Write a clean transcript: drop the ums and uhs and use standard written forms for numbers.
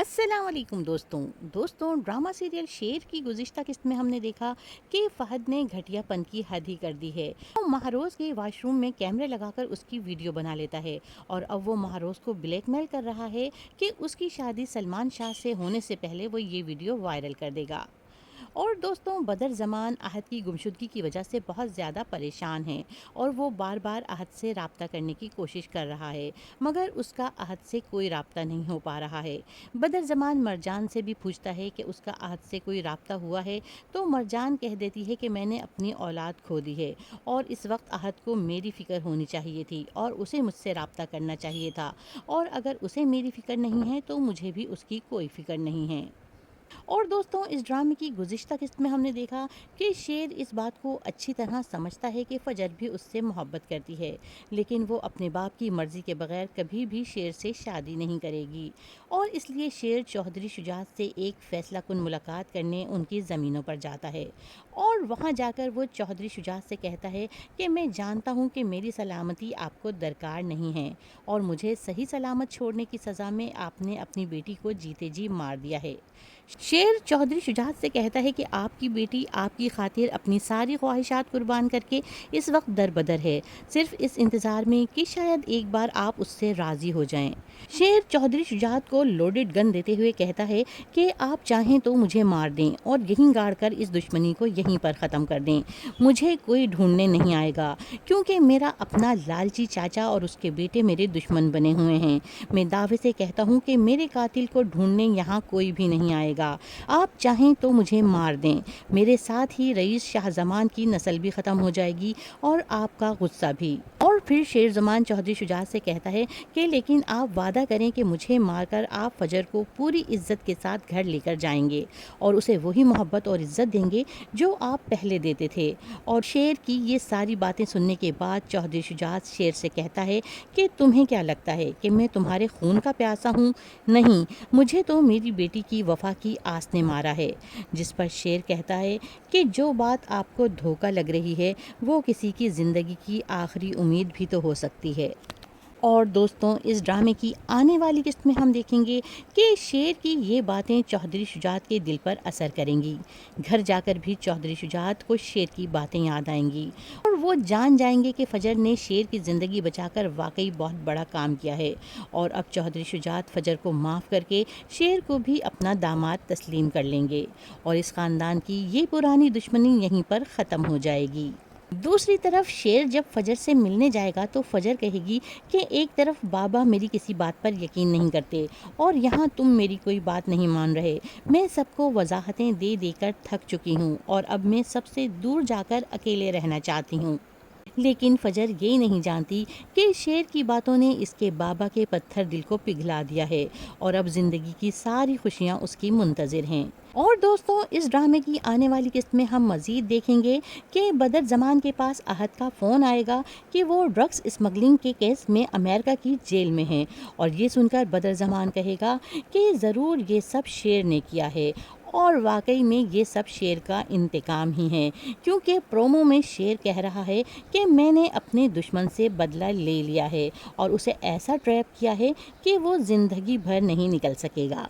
अस्सलाम वालेकुम दोस्तों ड्रामा सीरियल शेर की गुज़िश्ता किस्त में हमने देखा कि फहद ने घटियापन की हद ही कर दी है। वो महारोज़ के वॉशरूम में कैमरे लगाकर उसकी वीडियो बना लेता है और अब वो महारोज़ को ब्लैकमेल कर रहा है कि उसकी शादी सलमान शाह से होने से पहले वो ये वीडियो वायरल कर देगा। और दोस्तों बदर ज़मान अहद की गुमशुदगी की वजह से बहुत ज़्यादा परेशान है और वो बार बार अहद से रब्ता करने की कोशिश कर रहा है, मगर उसका अहद से कोई रब्ता नहीं हो पा रहा है। बदर ज़मान मरजान से भी पूछता है कि उसका अहद से कोई रब्ता हुआ है, तो मरजान कह देती है कि मैंने अपनी औलाद खो दी है और इस वक्त अहद को मेरी फ़िक्र होनी चाहिए थी और उसे मुझसे रब्ता करना चाहिए था, और अगर उसे मेरी फ़िक्र नहीं है तो मुझे भी उसकी कोई फ़िक्र नहीं है। और दोस्तों इस ड्रामे की गुज़िश्ता किस्त में हमने देखा कि शेर इस बात को अच्छी तरह समझता है कि फजर भी उससे मोहब्बत करती है, लेकिन वो अपने बाप की मर्ज़ी के बगैर कभी भी शेर से शादी नहीं करेगी, और इसलिए शेर चौधरी शुजात से एक फ़ैसला कुन मुलाकात करने उनकी ज़मीनों पर जाता है। और वहाँ जाकर वो चौधरी शुजात से कहता है कि मैं जानता हूँ कि मेरी सलामती आपको दरकार नहीं है और मुझे सही सलामत छोड़ने की सज़ा में आपने अपनी बेटी को जीते जी मार दिया है। शेर चौधरी शुजात से कहता है कि आपकी बेटी आपकी खातिर अपनी सारी ख्वाहिशात कुर्बान करके इस वक्त दरबदर है, सिर्फ इस इंतज़ार में कि शायद एक बार आप उससे राज़ी हो जाएं। शेर चौधरी शुजात को लोडेड गन देते हुए कहता है कि आप चाहें तो मुझे मार दें और यहीं गाड़ कर इस दुश्मनी को यहीं पर ख़त्म कर दें। मुझे कोई ढूंढने नहीं आएगा, क्योंकि मेरा अपना लालची चाचा और उसके बेटे मेरे दुश्मन बने हुए हैं। मैं दावे से कहता हूँ कि मेरे कातिल को ढूंढने यहाँ कोई भी नहीं आएगा। आप चाहें तो मुझे मार दें, मेरे साथ ही रईस शाहजमान की नस्ल भी ख़त्म हो जाएगी और आपका गुस्सा भी। और फिर शेर ज़मान चौधरी शुजात से कहता है कि लेकिन आप वादा करें कि मुझे मारकर आप फजर को पूरी इज्जत के साथ घर लेकर जाएंगे और उसे वही मोहब्बत और इज्जत देंगे जो आप पहले देते थे। और शेर की ये सारी बातें सुनने के बाद चौधरी शुजात शेर से कहता है कि तुम्हें क्या लगता है कि मैं तुम्हारे खून का प्यासा हूँ? नहीं, मुझे तो मेरी बेटी की वफा की आस ने मारा है। जिस पर शेर कहता है कि जो बात आपको धोखा लग रही है वो किसी की ज़िंदगी की आखिरी उम्मीद भी तो हो सकती है। और दोस्तों इस ड्रामे की आने वाली किस्त में हम देखेंगे कि शेर की ये बातें चौधरी शुजात के दिल पर असर करेंगी। घर जाकर भी चौधरी शुजात को शेर की बातें याद आएंगी और वो जान जाएंगे कि फजर ने शेर की ज़िंदगी बचाकर वाकई बहुत बड़ा काम किया है। और अब चौधरी शुजात फजर को माफ़ करके शेर को भी अपना दामाद तस्लीम कर लेंगे और इस ख़ानदान की ये पुरानी दुश्मनी यहीं पर ख़त्म हो जाएगी। दूसरी तरफ शेर जब फजर से मिलने जाएगा तो फजर कहेगी कि एक तरफ बाबा मेरी किसी बात पर यकीन नहीं करते और यहाँ तुम मेरी कोई बात नहीं मान रहे। मैं सबको वजाहतें दे देकर थक चुकी हूँ और अब मैं सबसे दूर जाकर अकेले रहना चाहती हूँ। लेकिन फजर ये नहीं जानती कि शेर की बातों ने इसके बाबा के पत्थर दिल को पिघला दिया है और अब ज़िंदगी की सारी खुशियाँ उसकी मुंतज़िर हैं। और दोस्तों इस ड्रामे की आने वाली किस्त में हम मज़ीद देखेंगे कि बदर ज़मान के पास अहद का फ़ोन आएगा कि वो ड्रग्स स्मगलिंग के केस में अमेरिका की जेल में हैं, और ये सुनकर बदर ज़मान कहेगा कि ज़रूर ये सब शेर ने किया है और वाकई में ये सब शेर का इंतकाम ही है, क्योंकि प्रोमो में शेर कह रहा है कि मैंने अपने दुश्मन से बदला ले लिया है और उसे ऐसा ट्रैप किया है कि वो ज़िंदगी भर नहीं निकल सकेगा।